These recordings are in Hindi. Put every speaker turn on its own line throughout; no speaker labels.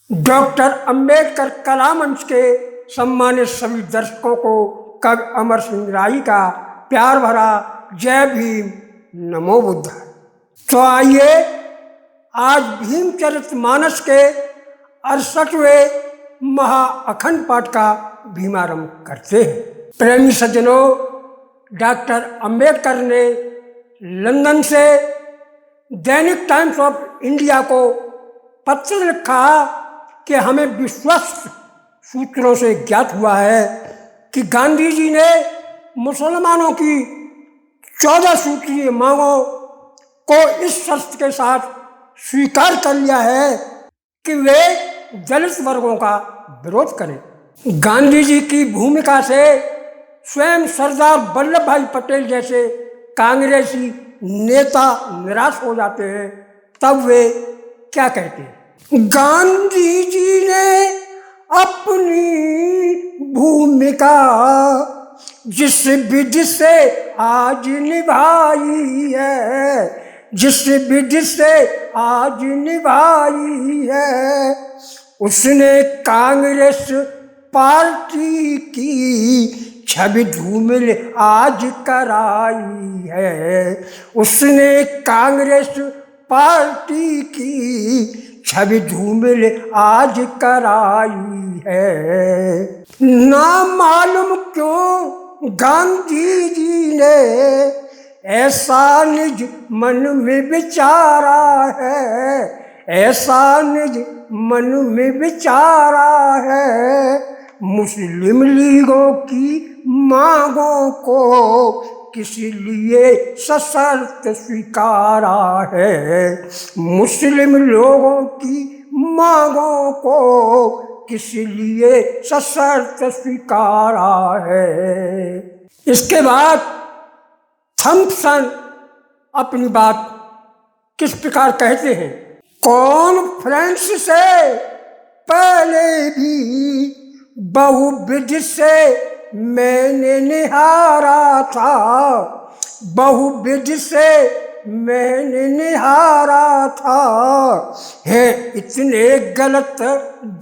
डॉक्टर अंबेडकर कला मंच के सम्मानित सभी दर्शकों को कवि अमर सिंह राय का प्यार भरा जय भीम नमो बुद्ध। तो आइए आज भीमचरितमानस के 68वें महाअखंड पाठ का भीमारंभ करते हैं। प्रेमी सज्जनों, डॉक्टर अंबेडकर ने लंदन से दैनिक टाइम्स ऑफ इंडिया को पत्र लिखा कि हमें विश्वस्त सूत्रों से ज्ञात हुआ है कि गांधी जी ने मुसलमानों की 14 सूत्रीय मांगों को इस शर्त के साथ स्वीकार कर लिया है कि वे दलित वर्गों का विरोध करें। गांधी जी की भूमिका से स्वयं सरदार वल्लभ भाई पटेल जैसे कांग्रेसी नेता निराश हो जाते हैं। तब वे क्या कहते हैं? गांधी जी ने अपनी भूमिका जिस विधि से आज निभाई है, जिस विधि से आज निभाई है, उसने कांग्रेस पार्टी की छवि धूमिल आज कराई है, उसने कांग्रेस पार्टी की छवि धूमिल आज कराई है। ना मालूम क्यों गांधी जी ने ऐसा निज मन में विचारा है, ऐसा निज मन में विचारा है, मुस्लिम लीगों की मांगों को किसी लिए सशर्त स्वीकारा है, मुस्लिम लोगों की मांगों को किसी लिए सशर्त स्वीकारा है। इसके बाद थॉम्पसन अपनी बात किस प्रकार कहते हैं? कॉन्फ्रेंस से पहले भी बहुविध से मैंने निहारा था, बहुविध से मैंने निहारा था, है इतने गलत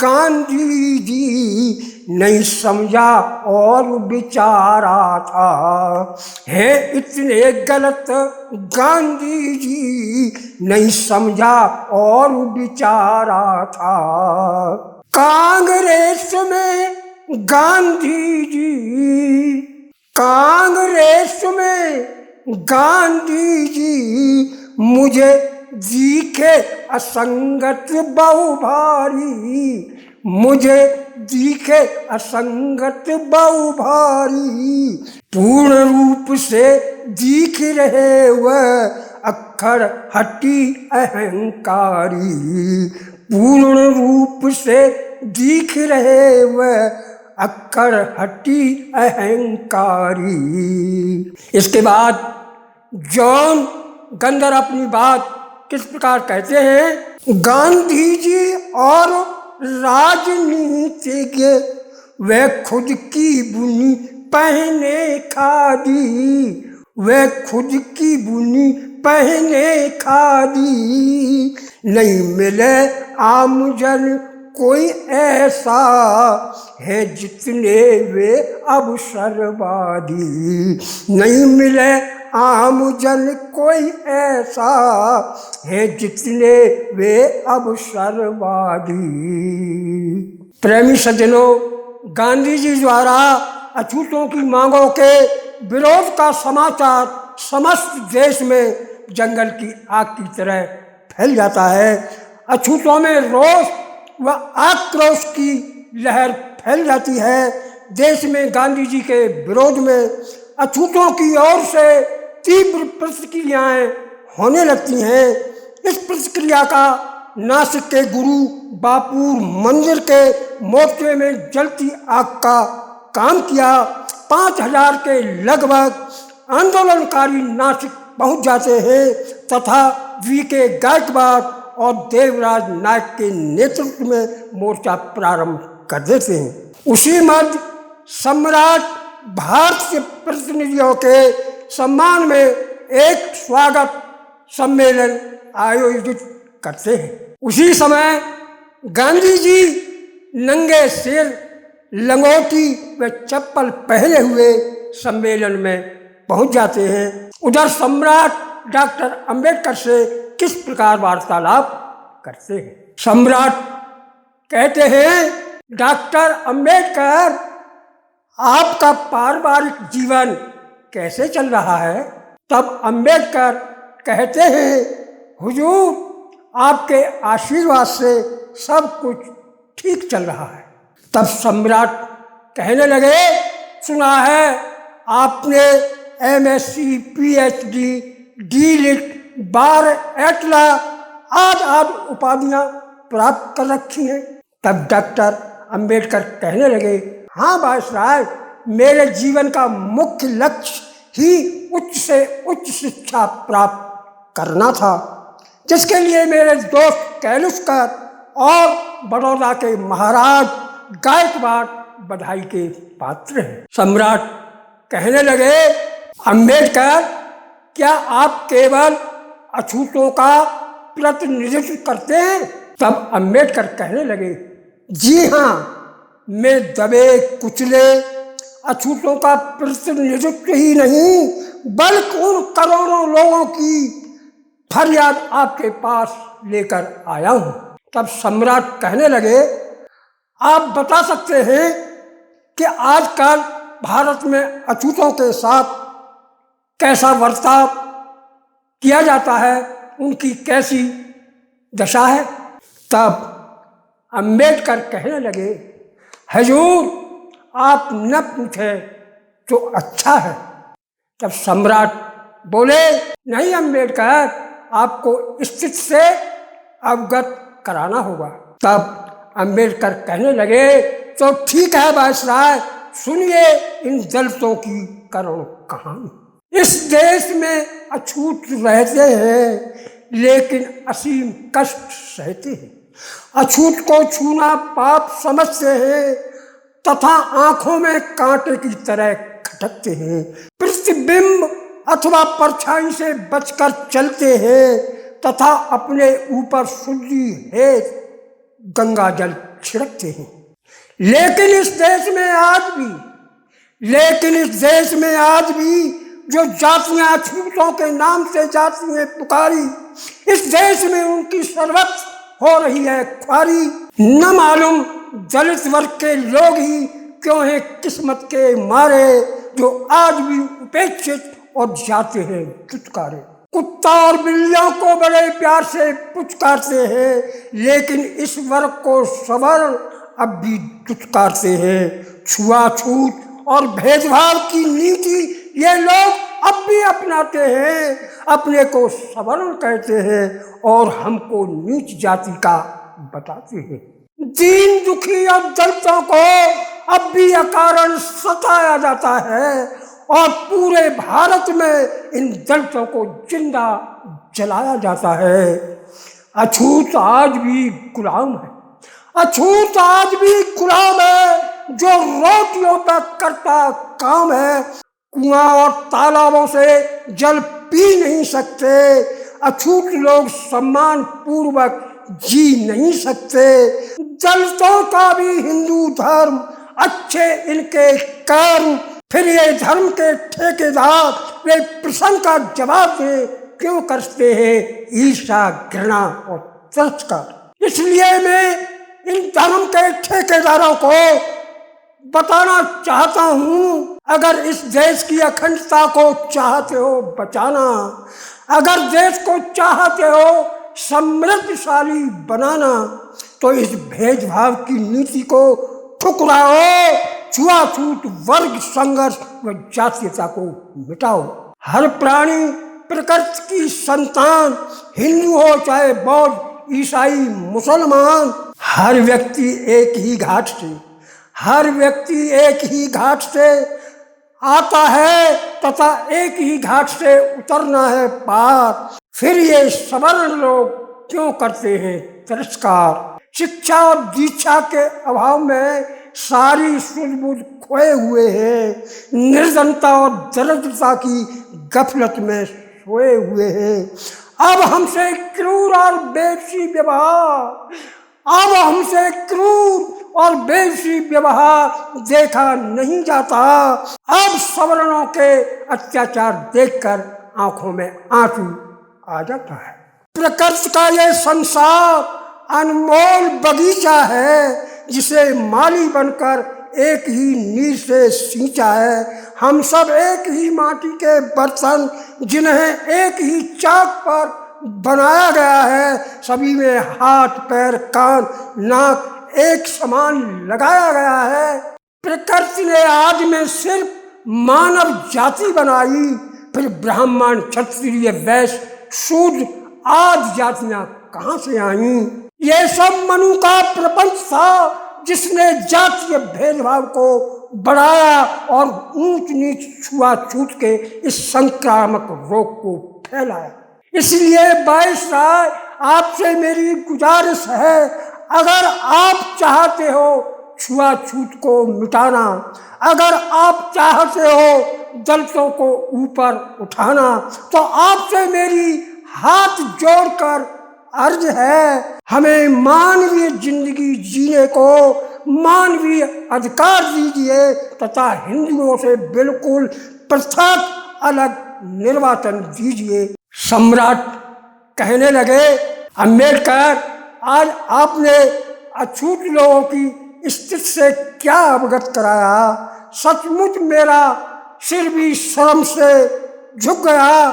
गांधी जी नहीं समझा और विचारा था, है इतने गलत गांधी जी नहीं समझा और विचारा था। कांग्रेस में गांधी जी, कांग्रेस में गांधी जी मुझे दिखे असंगत बहु भारी, मुझे दिखे असंगत बहु भारी, पूर्ण रूप से दिख रहे वह अक्खर हटी अहंकारी, पूर्ण रूप से दिख रहे वह अक्खर हटी अहंकारी। इसके बाद जॉन गंदर अपनी बात किस प्रकार कहते हैं? गांधी जी और राजनीतिज्ञ वे खुद की बुनी पहने खादी, वे खुद की बुनी पहने खादी, नहीं मिले आमजन कोई ऐसा है जितने वे अवसरवादी, नहीं मिले आमजन कोई ऐसा है जितने वे अवसरवादी। प्रेमी सज्जनों, गांधी जी द्वारा अछूतों की मांगों के विरोध का समाचार समस्त देश में जंगल की आग की तरह फैल जाता है। अछूतों में रोष व आक्रोश की लहर फैल जाती है। देश में गांधी जी के विरोध में अछूतों की ओर से तीव्र प्रतिक्रियाएं होने लगती हैं। इस प्रतिक्रिया का नासिक के गुरु बापूर मंदिर के मोर्चे में जलती आग का काम किया। 5000 के लगभग आंदोलनकारी नासिक पहुंच जाते हैं तथा वी.के. गायकवाड़ और देवराज नायक के नेतृत्व में मोर्चा प्रारंभ कर देते हैं। उसी मध्य सम्राट भारत के प्रतिनिधियों के सम्मान में एक स्वागत सम्मेलन आयोजित करते हैं। उसी समय गांधी जी नंगे सिर लंगोटी व चप्पल पहने हुए सम्मेलन में पहुंच जाते हैं। उधर सम्राट डॉक्टर अंबेडकर से किस प्रकार वार्तालाप करते हैं। सम्राट कहते हैं, डॉक्टर अंबेडकर, आपका पारिवारिक जीवन कैसे चल रहा है। तब अंबेडकर कहते हैं, हुजूर, आपके आशीर्वाद से सब कुछ ठीक चल रहा है। तब सम्राट कहने लगे, सुना है आपने MSc, PhD, D.Litt, बार, एटला आदि उपाधियां प्राप्त कर रखी हैं। तब डॉक्टर अंबेडकर कहने लगे, हाँ वायसराय, मेरे जीवन का मुख्य लक्ष्य ही उच्च से उच्च शिक्षा प्राप्त करना था, जिसके लिए मेरे दोस्त कैलुस्कर और बड़ौदा के महाराज गायकवाड़ बधाई के पात्र हैं। सम्राट कहने लगे, अंबेडकर, क्या आप केवल अछूतों का प्रतिनिधित्व करते हैं। तब अंबेडकर कहने लगे, जी हाँ, मैं दबे कुचले अछूतों का प्रतिनिधित्व ही नहीं, बल्कि उन करोड़ों लोगों की फरियाद आपके पास लेकर आया हूँ। तब सम्राट कहने लगे, आप बता सकते हैं कि आजकल भारत में अछूतों के साथ कैसा बर्ताव किया जाता है, उनकी कैसी दशा है। तब अंबेडकर कहने लगे, हुजूर, आप न पूछे तो अच्छा है। तब सम्राट बोले, नहीं अंबेडकर, आपको स्थिति से अवगत कराना होगा। तब अंबेडकर कहने लगे, तो ठीक है वायसराय, सुनिए इन दलितों की करुण कहानी। इस देश में अछूत रहते हैं, लेकिन असीम कष्ट सहते हैं। अछूत को छूना पाप समझते हैं तथा आंखों में कांटे की तरह खटकते हैं। प्रतिबिंब अथवा परछाई से बचकर चलते हैं तथा अपने ऊपर शुद्धि हेतु गंगा जल छिड़कते हैं। लेकिन इस देश में आज भी जो जातियां अछूतों के नाम से जातियां पुकारी, इस देश में उनकी सर्वत्र हो रही है ख्वारी। न मालूम दलित वर्ग के लोग ही क्यों हैं किस्मत के मारे, जो आज भी उपेक्षित और जाते हैं दुत्कारे। कुत्ता और बिल्लियों को बड़े प्यार से पुचकारते हैं, लेकिन इस वर्ग को सवर्ण अब भी दुत्कारते हैं। छुआछूत और भेदभाव की नीति ये लोग अब भी अपनाते हैं, अपने को सवर्ण कहते हैं और हमको नीच जाति का बताते हैं। दीन दुखी और दलितों को अब भी अकारण सताया जाता है और पूरे भारत में इन दलितों को जिंदा जलाया जाता है। अछूत आज भी गुलाम है, अछूत आज भी गुलाम है, जो रोटियों पर करता काम है। कुआं और तालाबों से जल पी नहीं सकते, अछूत लोग सम्मान पूर्वक जी नहीं सकते। दलितों का भी हिंदू धर्म अच्छे इनके कर्म, फिर ये धर्म के ठेकेदार वे प्रश्न का जवाब दे क्यों करते हैं ईर्ष्या, घृणा और तिरस्कार। इसलिए मैं इन धर्म के ठेकेदारों को बताना चाहता हूँ, अगर इस देश की अखंडता को चाहते हो बचाना, अगर देश को चाहते हो समृद्धशाली बनाना, तो इस भेदभाव की नीति को ठुकराओ, छुआछूत, वर्ग संघर्ष व जातीयता को मिटाओ। हर प्राणी प्रकृति की संतान, हिंदू हो चाहे बौद्ध, ईसाई, मुसलमान, हर व्यक्ति एक ही घाट से आता है तथा एक ही घाट से उतरना है पार। फिर ये सवर्ण लोग क्यों करते हैं तिरस्कार। शिक्षा और दीक्षा के अभाव में सारी सुध-बुध खोए हुए हैं, निर्धनता और दरिद्रता की गफलत में सोए हुए हैं। अब हमसे क्रूर और बेबसी व्यवहार, अब हमसे क्रूर और बेसी व्यवहार देखा नहीं जाता। अब सवर्णों के अत्याचार देखकर आंखों में आंसू आ जाता है। प्रकृति का ये संसार अनमोल बगीचा है, जिसे माली बनकर एक ही नीर से सींचा है। हम सब एक ही माटी के बर्तन, जिन्हें एक ही चाक पर बनाया गया है। सभी में हाथ, पैर, कान, नाक एक समान लगाया गया है। प्रकृति ने आदि में सिर्फ मानव जाति बनाई, फिर ब्राह्मण, क्षत्रिय, वैश्य, शूद्र आदि जातियां कहां से आईं? ये सब मनु का प्रपंच था, जिसने जातीय भेदभाव को बढ़ाया और ऊंच नीच, छुआछूत के इस संक्रामक रोग को फैलाया। इसलिए वायसराय, आपसे मेरी गुजारिश है, अगर आप चाहते हो छुआछूत को मिटाना, अगर आप चाहते हो दलितों को ऊपर उठाना, तो आपसे मेरी हाथ जोड़कर अर्ज है, हमें मानवीय जिंदगी जीने को मानवीय अधिकार दीजिए तथा हिंदुओं से बिल्कुल पृथक अलग निर्वाचन दीजिए। सम्राट कहने लगे, अम्बेडकर, आज आपने अछूत लोगों की स्थिति से क्या अवगत कराया। सचमुच मेरा सिर भी शर्म से झुक गया।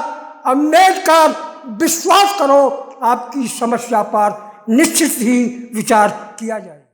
अम्बेडकर, विश्वास करो, आपकी समस्या पर निश्चित ही विचार किया जाए।